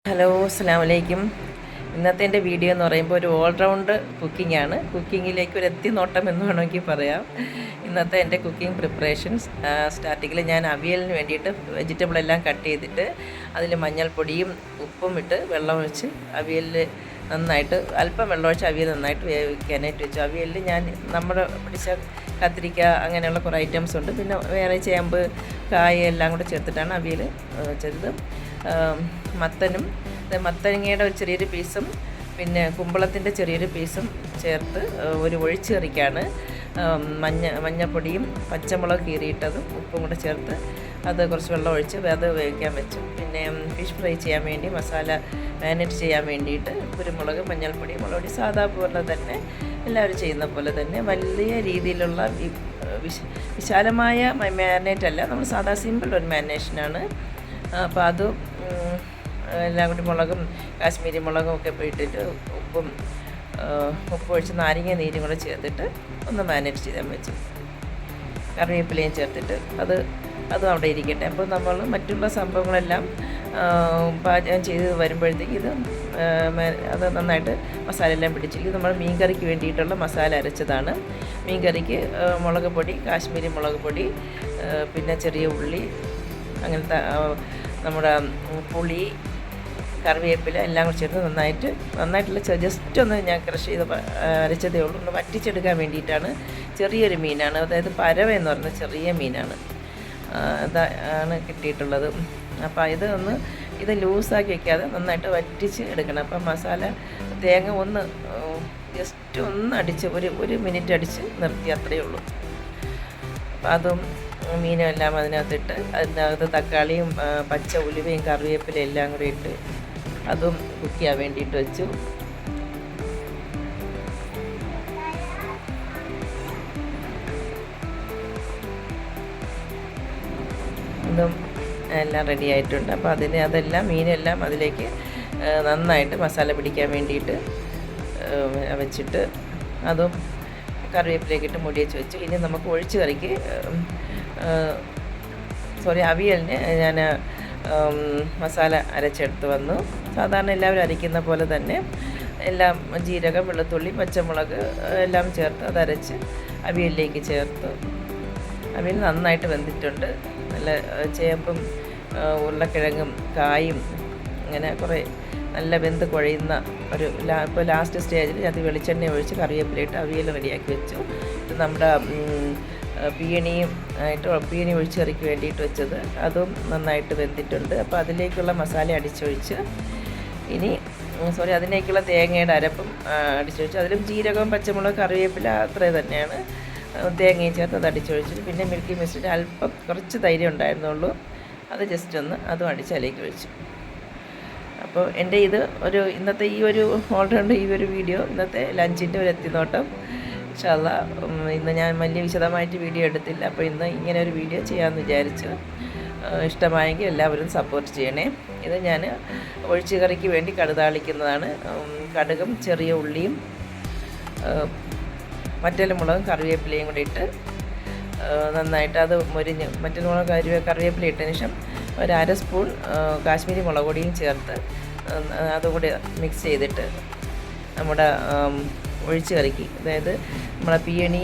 Hello, അസ്സലാമു അലൈക്കും. ഇന്നത്തെ എൻ്റെ വീഡിയോ എന്ന് പറയുമ്പോൾ ഒരു ഓൾറൗണ്ട് കുക്കിംഗാണ്. കുക്കിങ്ങിലേക്ക് ഒരു എത്തിനോട്ടം എന്ന് വേണമെങ്കിൽ പറയാം. ഇന്നത്തെ എൻ്റെ കുക്കിംഗ് പ്രിപ്പറേഷൻസ് സ്റ്റാർട്ടിങ്ങിൽ ഞാൻ അവിയലിന് വേണ്ടിയിട്ട് വെജിറ്റബിളെല്ലാം കട്ട് ചെയ്തിട്ട് അതിൽ മഞ്ഞൾപ്പൊടിയും ഉപ്പും ഇട്ട് വെള്ളം ഒഴിച്ച് അവിയലിൽ നന്നായിട്ട് അല്പം വെള്ളമൊഴിച്ച് അവിയൽ നന്നായിട്ട് വേവിക്കാനായിട്ട് വെച്ചു. അവിയലിൽ ഞാൻ നമ്മുടെ പിടിച്ച കത്തിരിക്ക അങ്ങനെയുള്ള കുറേ ഐറ്റംസ് ഉണ്ട്. പിന്നെ വേറെ ചേമ്പ് കായ എല്ലാം കൂടെ ചേർത്തിട്ടാണ് അവിയൽ വെച്ചത്. മത്തങ്ങയുടെ ഒരു ചെറിയൊരു പീസും പിന്നെ കുമ്പളത്തിൻ്റെ ചെറിയൊരു പീസും ചേർത്ത് ഒരു ഒഴിച്ച് കറിക്കാണ് മഞ്ഞപ്പൊടിയും പച്ചമുളക് കീറിയിട്ടതും ഉപ്പും കൂടെ ചേർത്ത് അത് കുറച്ച് വെള്ളം ഒഴിച്ച് അത് വേവിക്കാൻ വെച്ചു. പിന്നെ ഫിഷ് ഫ്രൈ ചെയ്യാൻ വേണ്ടി മസാല മാരിനേറ്റ് ചെയ്യാൻ വേണ്ടിയിട്ട് കുരുമുളക്, മഞ്ഞൾപ്പൊടി, മുളകുപൊടി സാധാ പോലെ തന്നെ എല്ലാവരും ചെയ്യുന്ന പോലെ തന്നെ വലിയ രീതിയിലുള്ള വിശാലമായ മാരിനേറ്റ് അല്ല, നമ്മൾ സാധാ സിമ്പിൾ ഒരു മാരിനേഷനാണ്. അപ്പോൾ അത് എല്ലാം കൂടി മുളകും കാശ്മീരി മുളകും ഒക്കെ ഇട്ടിട്ട് ഉപ്പ് ഒഴിച്ച് നാരങ്ങ നീരും കൂടെ ചേർത്തിട്ട് ഒന്ന് മാരിനേറ്റ് ചെയ്യാൻ വെച്ചു. കറിവേപ്പിലയും ചേർത്തിട്ട് അതും അവിടെ ഇരിക്കട്ടെ. അപ്പോൾ നമ്മൾ മറ്റുള്ള സംഭവങ്ങളെല്ലാം പാചകം ചെയ്ത് വരുമ്പോഴത്തേക്ക് അത് നന്നായിട്ട് മസാല എല്ലാം പിടിച്ചു. ഇത് നമ്മൾ മീൻ കറിക്ക് വേണ്ടിയിട്ടുള്ള മസാല അരച്ചതാണ്. മീൻ കറിക്ക് മുളക് പൊടി, കാശ്മീരി മുളക് പൊടി, പിന്നെ ചെറിയ ഉള്ളി, അങ്ങനത്തെ നമ്മുടെ പുളി, കറിവേപ്പില എല്ലാം കൂടി ചേർത്ത് നന്നായിട്ടുള്ള ജസ്റ്റ് ഒന്ന് ഞാൻ ക്രഷ് ചെയ്ത് അരച്ചതേ ഉള്ളൂ. ഒന്ന് വറ്റിച്ചെടുക്കാൻ വേണ്ടിയിട്ടാണ്. ചെറിയൊരു മീനാണ്, അതായത് പരവ എന്ന് പറഞ്ഞ ചെറിയ മീനാണ് അതാണ് കിട്ടിയിട്ടുള്ളത്. അപ്പോൾ ഇത് ലൂസാക്കി വയ്ക്കാതെ നന്നായിട്ട് വറ്റിച്ച് എടുക്കണം. അപ്പം മസാല തേങ്ങ ജസ്റ്റ് ഒന്ന് അടിച്ച് ഒരു മിനിറ്റ് അടിച്ച് നിർത്തി, അത്രയേ ഉള്ളൂ. അപ്പോൾ അതും മീനും എല്ലാം അതിനകത്ത് തക്കാളിയും പച്ച ഉലുവയും കറിവേപ്പിലയും എല്ലാം കൂടി ഇട്ട് അതും കുക്ക് ചെയ്യാൻ വേണ്ടിയിട്ട് വെച്ചു. ഇതും എല്ലാം റെഡി ആയിട്ടുണ്ട്. അപ്പോൾ മീനെല്ലാം അതിലേക്ക് നന്നായിട്ട് മസാല പിടിക്കാൻ വേണ്ടിയിട്ട് വെച്ചിട്ട് അതും കറിവേപ്പിലേക്ക് ഇട്ട് മുടിച്ച് വെച്ചു. ഇനി നമുക്ക് ഒഴിച്ച് കറിക്ക് അവിയലിന് ഞാൻ മസാല അരച്ചെടുത്ത് വന്നു. സാധാരണ എല്ലാവരും അരയ്ക്കുന്ന പോലെ തന്നെ എല്ലാം ജീരകം, വെളുത്തുള്ളി, പച്ചമുളക് എല്ലാം ചേർത്ത് അതരച്ച് അവിയലിലേക്ക് ചേർത്ത്. അവിയൽ നന്നായിട്ട് വെന്തിട്ടുണ്ട്. നല്ല ചേമ്പും ഉരുളക്കിഴങ്ങും കായും അങ്ങനെ കുറേ നല്ല വെന്ത് കുഴയുന്ന ഇപ്പോൾ ലാസ്റ്റ് സ്റ്റേജിൽ അത് വെളിച്ചെണ്ണ ഒഴിച്ച് കറിവേപ്പിലയിട്ട് അവിയൽ റെഡിയാക്കി വെച്ചു. ഇത് നമ്മുടെ പീണി ഒഴിച്ച് കറിക്ക് വേണ്ടിയിട്ട് വെച്ചത് അതും നന്നായിട്ട് വെന്തിട്ടുണ്ട്. അപ്പോൾ അതിലേക്കുള്ള മസാല അടിച്ചൊഴിച്ച് അതിലേക്കുള്ള തേങ്ങയുടെ അരപ്പും അടിച്ചൊഴിച്ച് അതിലും ജീരകവും പച്ചമുളക് കറിവേപ്പില അത്രേ തന്നെയാണ്. തേങ്ങയും ചേർത്ത് അത് അടിച്ചൊഴിച്ചിട്ട് പിന്നെ മിൽക്കി മിസ്റ്റിൻ്റെ അല്പം കുറച്ച് തൈര് ഉണ്ടായിരുന്നുള്ളൂ, അത് ജസ്റ്റ് അതും അടിച്ച് അതിലേക്ക് ഒഴിച്ചു. അപ്പോൾ എൻ്റെ ഇന്നത്തെ ഈ ഒരു വീഡിയോ ഇന്നത്തെ ലഞ്ചിൻ്റെ ഒരു എത്തിനോട്ടം. ഇൻഷാ അല്ലാഹ് ഇന്ന് ഞാൻ വലിയ വിശദമായിട്ട് വീഡിയോ എടുത്തില്ല. അപ്പോൾ ഇന്ന് ഇങ്ങനെ ഒരു വീഡിയോ ചെയ്യാമെന്ന് വിചാരിച്ചു. ഇഷ്ടമായെങ്കിൽ എല്ലാവരും സപ്പോർട്ട് ചെയ്യണേ. ഇത് ഞാൻ ഒഴിച്ച് കറിക്ക് വേണ്ടി കടുതാളിക്കുന്നതാണ്. കടുകും ചെറിയ ഉള്ളിയും മുളകും കറിവേപ്പിലയും കൂടി ഇട്ട് നന്നായിട്ട് അത് മൊരിഞ്ഞ് മുളക് കറിവേപ്പില ഇട്ടതിന് ശേഷം ഒരു അര സ്പൂൺ കാശ്മീരി മുളക് പൊടിയും ചേർത്ത് അതുകൂടി മിക്സ് ചെയ്തിട്ട് നമ്മുടെ ഒഴിച്ച് കറിക്ക്, അതായത് നമ്മളെ പീണി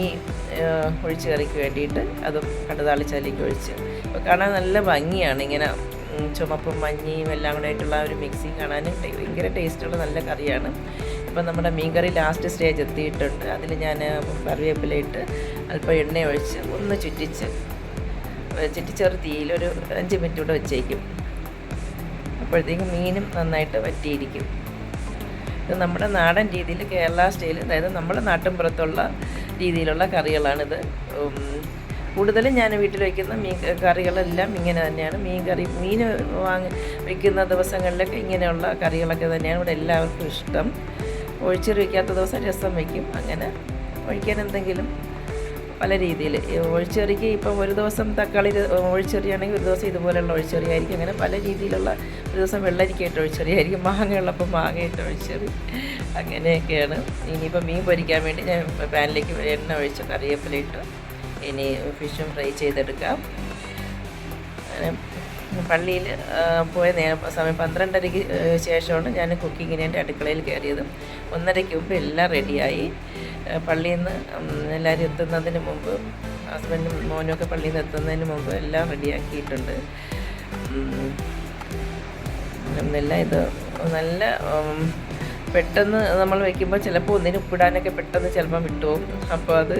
ഒഴിച്ച് കറിക്ക് വേണ്ടിയിട്ട് അതും കടുതാളിച്ചതിലേക്ക് ഒഴിച്ച്. അപ്പോൾ കാണാൻ നല്ല ഭംഗിയാണ്. ഇങ്ങനെ ചുമപ്പും മഞ്ഞയും എല്ലാം കൂടെ ആയിട്ടുള്ള ഒരു മിക്സിങ് കാണാനും ഭയങ്കര ടേസ്റ്റുള്ള നല്ല കറിയാണ്. അപ്പോൾ നമ്മുടെ മീൻ കറി ലാസ്റ്റ് സ്റ്റേജ് എത്തിയിട്ടുണ്ട്. അതിൽ ഞാൻ കറിവേപ്പില ഇട്ട് അല്പം എണ്ണ ഒഴിച്ച് ഒന്ന് ചുറ്റിച്ചെറു തീയിൽ ഒരു 5 മിനിറ്റ് കൂടെ വെച്ചേക്കും. അപ്പോഴത്തേക്കും മീനും നന്നായിട്ട് വറ്റിയിരിക്കും. ഇത് നമ്മുടെ നാടൻ രീതിയിൽ കേരള സ്റ്റൈൽ, അതായത് നമ്മുടെ നാട്ടിൻപുറത്തുള്ള രീതിയിലുള്ള കറികളാണിത്. കൂടുതലും ഞാൻ വീട്ടിൽ വയ്ക്കുന്ന കറികളെല്ലാം ഇങ്ങനെ തന്നെയാണ്. മീൻ വയ്ക്കുന്ന ദിവസങ്ങളിലൊക്കെ ഇങ്ങനെയുള്ള കറികളൊക്കെ തന്നെയാണ് ഇവിടെ എല്ലാവർക്കും ഇഷ്ടം. ഒഴിച്ചെറി വയ്ക്കാത്ത ദിവസം രസം വയ്ക്കും. അങ്ങനെ ഒഴിക്കാൻ എന്തെങ്കിലും പല രീതിയിൽ ഒഴിച്ചെറിക്ക് ഇപ്പം ഒരു ദിവസം തക്കാളി ഒഴിച്ചെറിയാണെങ്കിൽ ഒരു ദിവസം ഇതുപോലെയുള്ള ഒഴിച്ചെറിയായിരിക്കും. അങ്ങനെ പല രീതിയിലുള്ള, ഒരു ദിവസം വെള്ളരിക്കയിട്ട് ഒഴിച്ചെറിയായിരിക്കും, മാങ്ങയുള്ളപ്പോൾ മാങ്ങയിട്ട് ഒഴിച്ചെറി, അങ്ങനെയൊക്കെയാണ്. ഇനിയിപ്പോൾ മീൻ പൊരിക്കാൻ വേണ്ടി ഞാൻ പാനിലേക്ക് എണ്ണ ഒഴിച്ച് കറിവേപ്പില ഇട്ട് ഇനി ഫിഷും ഫ്രൈ ചെയ്തെടുക്കാം. പള്ളിയിൽ പോയ സമയം 12:30-ക്ക് ശേഷമാണ് ഞാൻ കുക്കിങ്ങിന് എൻ്റെ അടുക്കളയിൽ കയറിയത്. 1:30-ക്ക് മുമ്പ് എല്ലാം റെഡിയായി. പള്ളിയിൽ നിന്ന് എല്ലാവരും എത്തുന്നതിന് മുമ്പ്, ഹസ്ബൻഡും മോനുമൊക്കെ പള്ളിയിൽ നിന്ന് എത്തുന്നതിന് മുമ്പ് എല്ലാം റെഡിയാക്കിയിട്ടുണ്ട്. എല്ലാം ഇത് നല്ല പെട്ടെന്ന് നമ്മൾ വയ്ക്കുമ്പോൾ ചിലപ്പോൾ ഒന്നിന് ഉപ്പിടാനൊക്കെ പെട്ടെന്ന് ചിലപ്പോൾ വിട്ടുപോകും. അപ്പോൾ അത്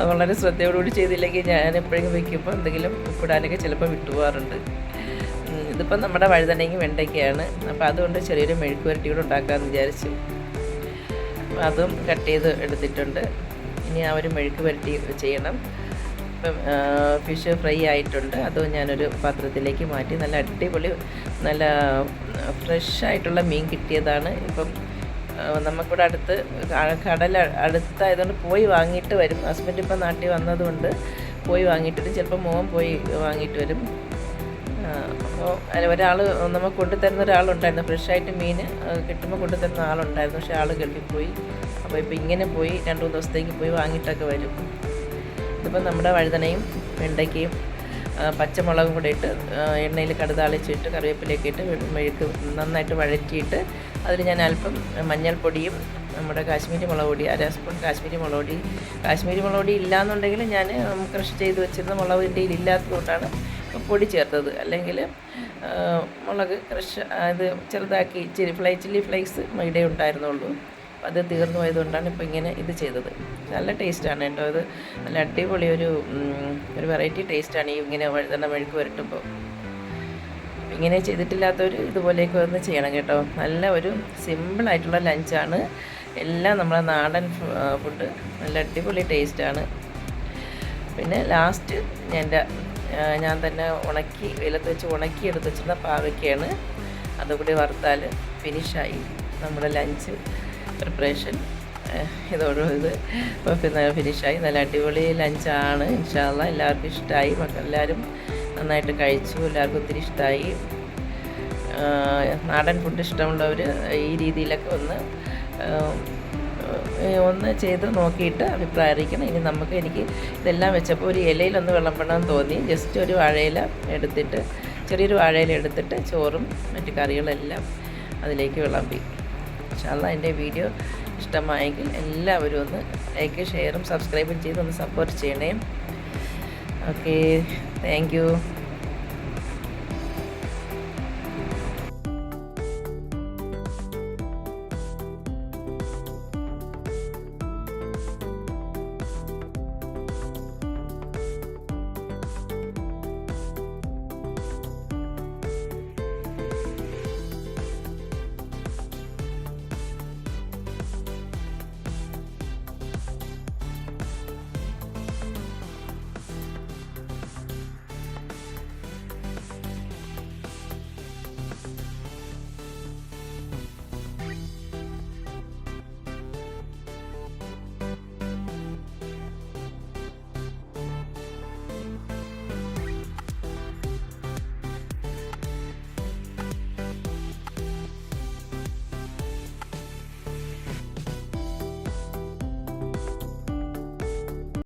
വളരെ ശ്രദ്ധയോടുകൂടി ചെയ്തില്ലെങ്കിൽ ഞാൻ എപ്പോഴെങ്കിലും വയ്ക്കുമ്പോൾ എന്തെങ്കിലും ഉപ്പിടാനൊക്കെ ചിലപ്പോൾ വിട്ടുപോകാറുണ്ട്. ഇതിപ്പം നമ്മുടെ വഴുതനങ്ങയും വെണ്ടയ്ക്കയാണ്. അപ്പോൾ അതുകൊണ്ട് ചെറിയൊരു മെഴുക്ക് പുരട്ടി കൂടെ ഉണ്ടാക്കാമെന്ന് വിചാരിച്ചു. അപ്പോൾ അതും കട്ട് ചെയ്ത് എടുത്തിട്ടുണ്ട്. ഇനി ആ ഒരു മെഴുക്ക് പുരട്ടി ചെയ്യണം. ഇപ്പം ഫിഷ് ഫ്രൈ ആയിട്ടുണ്ട്. അതും ഞാനൊരു പാത്രത്തിലേക്ക് മാറ്റി. നല്ല അടിപൊളി നല്ല ഫ്രഷായിട്ടുള്ള മീൻ കിട്ടിയതാണ്. ഇപ്പം നമുക്കിവിടെ അടുത്ത് കടൽ അടുത്തായതുകൊണ്ട് പോയി വാങ്ങിയിട്ട് വരും. ഹസ്ബൻഡ് ഇപ്പം നാട്ടിൽ വന്നതുകൊണ്ട് പോയി വാങ്ങിയിട്ട് ചിലപ്പോൾ മോൻ പോയി വാങ്ങിയിട്ട് വരും. അപ്പോൾ അതിൽ ഒരാൾ നമുക്ക് കൊണ്ടുതരുന്ന ഒരാളുണ്ടായിരുന്നു. ഫ്രഷായിട്ട് മീൻ കിട്ടുമ്പോൾ കൊണ്ടുതരുന്ന ആളുണ്ടായിരുന്നു. പക്ഷേ ആൾ ഗൾഫിൽ പോയി. അപ്പോൾ ഇപ്പോൾ ഇങ്ങനെ പോയി 2-3 ദിവസത്തേക്ക് പോയി വാങ്ങിയിട്ടൊക്കെ വരും. ഇതിപ്പോൾ നമ്മുടെ വഴുതനയും വെണ്ടയ്ക്കയും പച്ചമുളകും കൂടെ ഇട്ട് എണ്ണയിൽ കടുതാളിച്ചിട്ട് കറിവേപ്പിലേക്ക് ഇട്ട് മെഴുക്ക് നന്നായിട്ട് വഴറ്റിയിട്ട് അതിൽ ഞാൻ അല്പം മഞ്ഞൾപ്പൊടിയും നമ്മുടെ കാശ്മീരി മുളക് പൊടി 1/2 സ്പൂൺ കാശ്മീരി മുളക് പൊടി ഇല്ലയെന്നുണ്ടെങ്കിൽ ഞാൻ ക്രഷ് ചെയ്ത് വെച്ചിരുന്ന മുളക് എൻ്റെ ഇല്ലാത്തതുകൊണ്ടാണ് പൊടി ചേർത്തത്. അല്ലെങ്കിൽ മുളക് ക്രഷ് അത് ചെറുതാക്കി ചില്ലി ഫ്ലേക്സ് ഇവിടെ ഉണ്ടായിരുന്നുള്ളൂ. അത് തീർന്നു പോയതുകൊണ്ടാണ് ഇപ്പോൾ ഇങ്ങനെ ഇത് ചെയ്തത്. നല്ല ടേസ്റ്റാണ് കേട്ടോ. ഇത് നല്ല അടിപൊളി ഒരു വെറൈറ്റി ടേസ്റ്റാണ് ഈ ഇങ്ങനെ വഴുതന മെഴുക്ക് പുരട്ടുമ്പോൾ. ഇങ്ങനെ ചെയ്തിട്ടില്ലാത്തവർ ഇതുപോലെയൊക്കെ ഒന്ന് ചെയ്യണം കേട്ടോ. നല്ല ഒരു സിമ്പിളായിട്ടുള്ള ലഞ്ചാണ്. എല്ലാം നമ്മളെ നാടൻ ഫുഡ്, നല്ല അടിപൊളി ടേസ്റ്റാണ്. പിന്നെ ലാസ്റ്റ് ഞാൻ തന്നെ വെയിലത്ത് വെച്ച് ഉണക്കി എടുത്ത് വെച്ചിരുന്ന പാവയ്ക്കയാണ്. അതുകൂടി വറുത്താൽ ഫിനിഷായി നമ്മുടെ ലഞ്ച് പ്രിപ്പറേഷൻ. ഇത് ഫിനിഷായി. നല്ല അടിപൊളി ലഞ്ചാണ്. ഇൻഷാ അല്ലാ എല്ലാവർക്കും ഇഷ്ടമായി. മക്കളെല്ലാവരും നന്നായിട്ട് കഴിച്ചു. എല്ലാവർക്കും ഒത്തിരി ഇഷ്ടമായി. നാടൻ ഫുഡ് ഇഷ്ടമുള്ളവർ ഈ രീതിയിലൊക്കെ ഒന്ന് ചെയ്ത് നോക്കിയിട്ട് അഭിപ്രായം അറിയിക്കണം. ഇനി എനിക്ക് ഇതെല്ലാം വെച്ചപ്പോൾ ഒരു ഇലയിലൊന്ന് വിളമ്പണമെന്ന് തോന്നി. ജസ്റ്റ് ഒരു വാഴയില എടുത്തിട്ട്, ചെറിയൊരു വാഴയില എടുത്തിട്ട് ചോറും മറ്റു കറികളെല്ലാം അതിലേക്ക് വിളമ്പി. ഇൻഷാ അല്ലാ എൻ്റെ വീഡിയോ ഇഷ്ടമായെങ്കിൽ എല്ലാവരും ഒന്ന് ലൈക്ക്, ഷെയറും സബ്സ്ക്രൈബും ചെയ്ത് ഒന്ന് സപ്പോർട്ട് ചെയ്യണേ. Okay, thank you.